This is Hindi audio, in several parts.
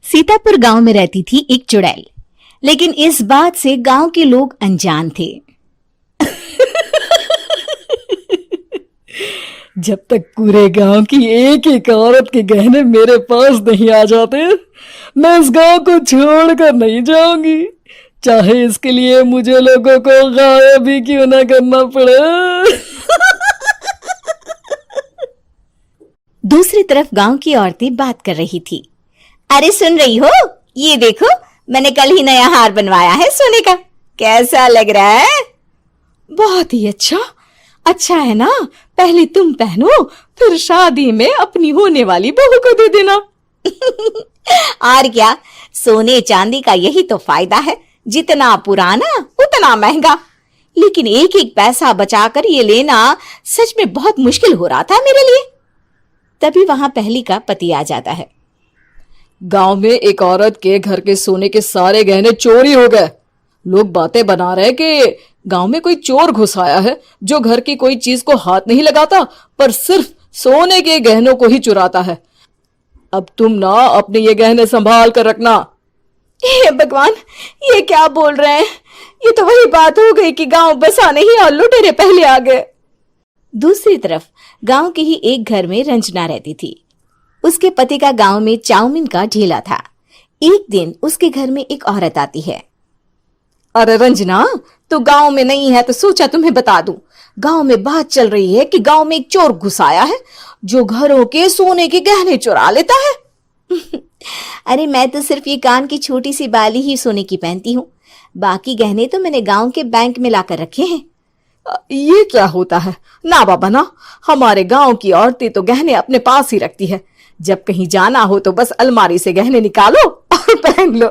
सीतापुर गांव में रहती थी एक चुड़ैल, लेकिन इस बात से गांव के लोग अनजान थे। जब तक पूरे गांव की एक एक औरत के गहने मेरे पास नहीं आ जाते, मैं इस गांव को छोड़कर नहीं जाऊंगी, चाहे इसके लिए मुझे लोगों को गायब भी क्यों ना करना पड़े। दूसरी तरफ गांव की औरतें बात कर रही थी। अरे सुन रही हो, ये देखो, मैंने कल ही नया हार बनवाया है सोने का, कैसा लग रहा है? बहुत ही अच्छा है ना। पहले तुम पहनो, फिर शादी में अपनी होने वाली बहू को दे देना। और क्या, सोने चांदी का यही तो फायदा है, जितना पुराना उतना महंगा। लेकिन एक एक पैसा बचाकर ये लेना सच में बहुत मुश्किल हो रहा था मेरे लिए। तभी वहां पहली का पति आ जाता है। गांव में एक औरत के घर के सोने के सारे गहने चोरी हो गए। लोग बातें बना रहे कि गांव में कोई चोर घुस आया है जो घर की कोई चीज को हाथ नहीं लगाता, पर सिर्फ सोने के गहनों को ही चुराता है। अब तुम ना अपने ये गहने संभाल कर रखना। हे भगवान, ये क्या बोल रहे हैं? ये तो वही बात हो गई कि गांव बसा नहीं और लुटेरे पहले आ गए। दूसरी तरफ गांव के ही एक घर में रंजना रहती थी। उसके पति का गांव में चाउमीन का ठेला था। एक दिन उसके घर में एक औरत आती है। अरे रंजना, तू गांव में नहीं है तो सोचा तुम्हें बता दूं। गांव में बात चल रही है कि गांव में एक चोर घुस आया है जो घरों के सोने के गहने चुरा लेता है। अरे मैं तो सिर्फ ये कान की छोटी सी बाली ही सोने की पहनती हूँ, बाकी गहने तो मैंने गांव के बैंक में लाकर रखे हैं। ये क्या होता है? ना बाबा ना, हमारे गांव की औरतें तो गहने अपने पास ही रखती है। जब कहीं जाना हो तो बस अलमारी से गहने निकालो और पहन लो।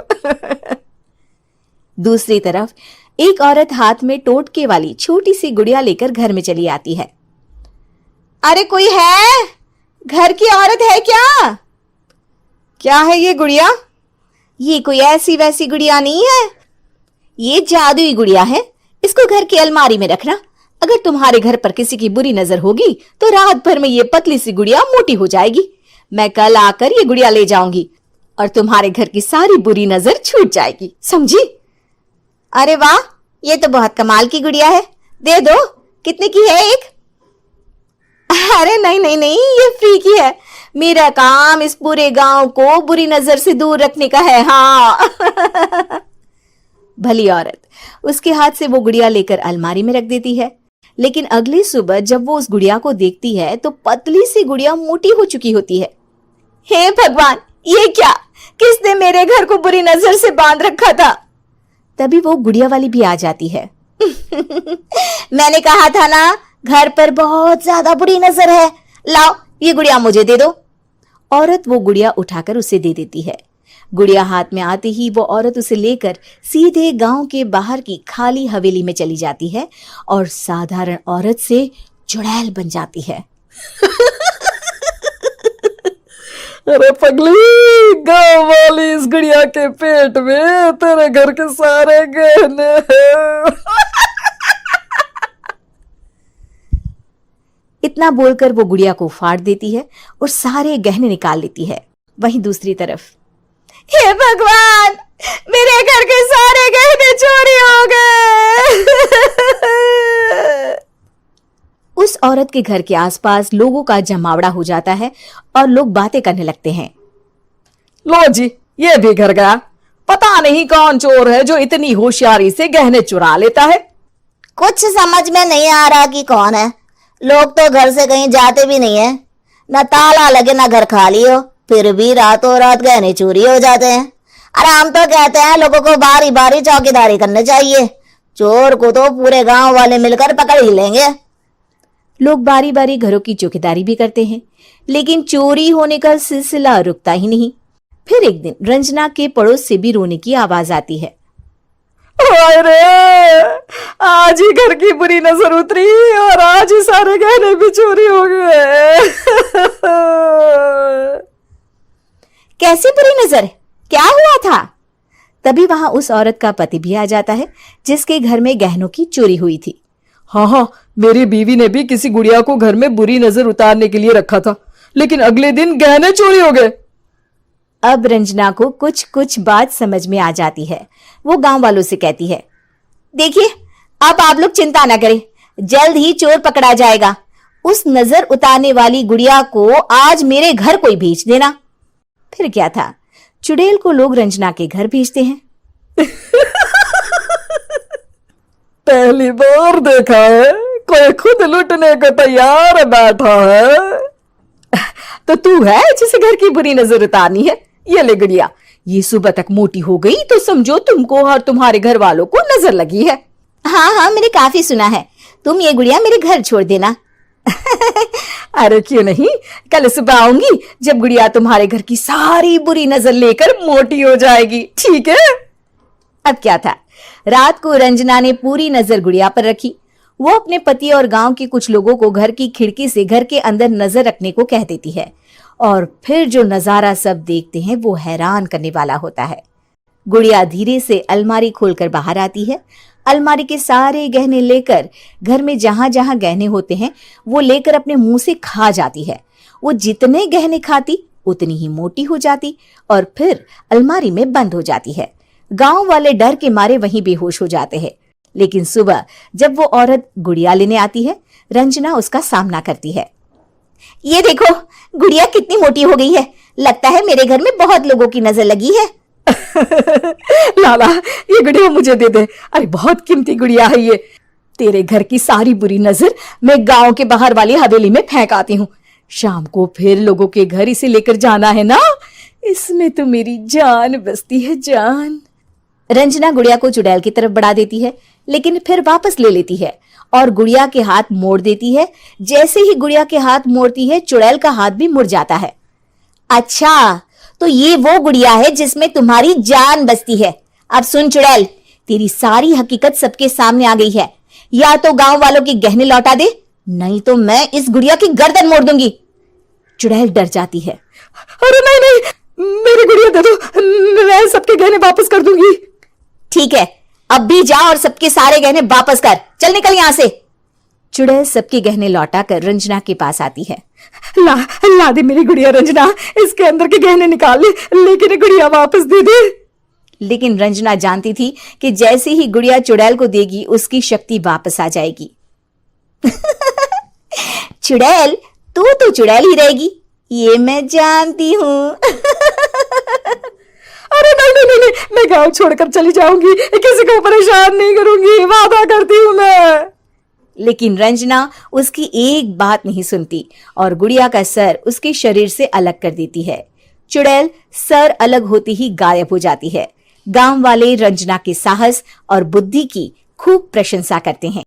दूसरी तरफ एक औरत हाथ में टोटके वाली छोटी सी गुड़िया लेकर घर में चली आती है। अरे कोई है? घर की औरत है क्या? क्या है ये गुड़िया? ये कोई ऐसी वैसी गुड़िया नहीं है, ये जादुई गुड़िया है। इसको घर की अलमारी में रखना। अगर तुम्हारे घर पर किसी की बुरी नजर होगी तो रात भर में ये पतली सी गुड़िया मोटी हो जाएगी। मैं कल आकर ये गुड़िया ले जाऊंगी और तुम्हारे घर की सारी बुरी नजर छूट जाएगी, समझी? अरे वाह, ये तो बहुत कमाल की गुड़िया है, दे दो। कितने की है एक? अरे नहीं नहीं नहीं, ये फ्री की है। मेरा काम इस पूरे गांव को बुरी नजर से दूर रखने का है। हाँ। भली औरत उसके हाथ से वो गुड़िया लेकर अलमारी में रख देती है। लेकिन अगली सुबह जब वो उस गुड़िया को देखती है तो पतली सी गुड़िया मोटी हो चुकी होती है। हे भगवान, ये क्या? किसने मेरे घर को बुरी नजर से बांध रखा था? तभी वो गुड़िया वाली भी आ जाती है। मैंने कहा था ना, घर पर बहुत ज्यादा बुरी नजर है। लाओ, ये गुड़िया मुझे दे दो। औरत वो गुड़िया उठाकर उसे दे देती है। गुड़िया हाथ में आते ही वो औरत उसे लेकर सीधे गांव के बाहर की खाली हवेली में चली जाती है और साधारण औरत से चुड़ैल बन जाती है। अरे पगली, गांव वाली इस गुड़िया के पेट में तेरे घर के सारे गहने हैं। इतना बोलकर वो गुड़िया को फाड़ देती है और सारे गहने निकाल लेती है। वहीं दूसरी तरफ, हे भगवान, मेरे घर के सारे गहने चोरी हो गए। उस औरत के घर के आसपास लोगों का जमावड़ा हो जाता है और लोग बातें करने लगते हैं। लो जी, ये भी घर गया। पता नहीं कौन चोर है जो इतनी होशियारी से गहने चुरा लेता है। कुछ समझ में नहीं आ रहा कि कौन है। लोग तो घर से कहीं जाते भी नहीं है, न ताला लगे न घर खाली हो, फिर भी रातों रात गहने चोरी हो जाते हैं। अरे हम तो कहते हैं लोगों को बारी बारी चौकीदारी करनी चाहिए, चोर को तो पूरे गांव वाले मिलकर पकड़ ही लेंगे। लोग बारी बारी घरों की चौकीदारी भी करते हैं, लेकिन चोरी होने का सिलसिला रुकता ही नहीं। फिर एक दिन रंजना के पड़ोस से भी रोने की आवाज आती है। अरे आज ही घर की बुरी नजर उतरी और आज ही सारे गहने भी चोरी हो गए। कैसी बुरी नजर? क्या हुआ था? तभी वहां उस औरत का पति भी आ जाता है जिसके घर में गहनों की चोरी हुई थी। हाँ, मेरी बीवी ने भी किसी गुड़िया को घर में बुरी नजर उतारने के लिए रखा था, लेकिन अगले दिन गहने चोरी हो गए। अब रंजना को कुछ कुछ बात समझ में आ जाती है। वो गांव वालों से कहती है, देखिए अब आप लोग चिंता ना करें, जल्द ही चोर पकड़ा जाएगा। उस नजर उतारने वाली गुड़िया को आज मेरे घर कोई भेज देना। फिर क्या था, चुड़ैल को लोग रंजना के घर भेजते हैं। पहली बार देखा है कोई खुद लुटने को तैयार बैठा है। तो तू है जिसे घर की बुरी नजर उतारनी है? ये ले गुड़िया, ये सुबह तक मोटी हो गई तो समझो तुमको और तुम्हारे घर वालों को नजर लगी है। हाँ हाँ, मैंने काफी सुना है। तुम ये गुड़िया मेरे घर छोड़ देना। अरे क्यों नहीं, कल सुबह आऊंगी जब गुड़िया तुम्हारे घर की सारी बुरी नजर लेकर मोटी हो जाएगी, ठीक है? अब क्या था, रात को रंजना ने पूरी नजर गुड़िया पर रखी। वो अपने पति और गांव के कुछ लोगों को घर की खिड़की से घर के अंदर नजर रखने को कह देती है, और फिर जो नजारा सब देखते हैं वो हैरान करने वाला होता है। गुड़िया धीरे से अलमारी खोलकर बाहर आती है। अलमारी के सारे गहने लेकर घर में जहां जहां गहने होते हैं वो लेकर अपने मुंह से खा जाती है। वो जितने गहने खाती उतनी ही मोटी हो जाती और फिर अलमारी में बंद हो जाती है। गांव वाले डर के मारे वहीं बेहोश हो जाते हैं। लेकिन सुबह जब वो औरत गुड़िया लेने आती है, रंजना उसका सामना करती है। ये देखो, गुड़िया कितनी मोटी हो गई है। लगता है मेरे घर में बहुत लोगों की नजर लगी है। लाला, ये गुड़िया मुझे दे दे। अरे बहुत कीमती गुड़िया है ये। तेरे घर की सारी बुरी नजर मैं गांव के बाहर वाली हवेली में फेंक आती हूँ। शाम को फिर लोगों के घर इसे लेकर जाना है ना। इसमें तो मेरी जान बसती है, जान। रंजना गुड़िया को चुड़ैल की तरफ बढ़ा देती है, लेकिन फिर वापस ले लेती है और गुड़िया के हाथ मोड़ देती है। जैसे ही गुड़िया के हाथ मोड़ती है, चुड़ैल का हाथ भी मुड़ जाता है। अच्छा, तो ये वो गुड़िया है जिसमें तुम्हारी जान बसती है। अब सुन चुड़ैल, तेरी सारी हकीकत सबके सामने आ गई है। या तो गांव वालों के गहने लौटा दे, नहीं तो मैं इस गुड़िया की गर्दन मोड़ दूंगी। चुड़ैल डर जाती है। अरे नहीं नहीं, मेरी गुड़िया दे दो, मैं सबके गहने वापस कर दूंगी। ठीक है, अब भी जा और सबके सारे गहने वापस कर। चल निकल यहां से। चुड़ैल सबके गहने लौटाकर रंजना के पास आती है। ला दे मेरी गुड़िया रंजना, इसके अंदर के गहने निकाल ले, लेकिन गुड़िया वापस दे दे। लेकिन रंजना जानती थी कि जैसे ही गुड़िया चुड़ैल को देगी उसकी शक्ति वापस आ जाएगी। चुड़ैल, तू तो चुड़ैल ही रहेगी, ये मैं जानती हूँ। अरे नहीं नहीं नहीं, मैं गांव छोड़कर चली जाऊंगी, किसी को परेशान नहीं करूंगी, वादा करती हूँ मैं। लेकिन रंजना उसकी एक बात नहीं सुनती और गुड़िया का सर उसके शरीर से अलग कर देती है। चुड़ैल सर अलग होती ही गायब हो जाती है। गांव वाले रंजना के साहस और बुद्धि की खूब प्रशंसा करते हैं।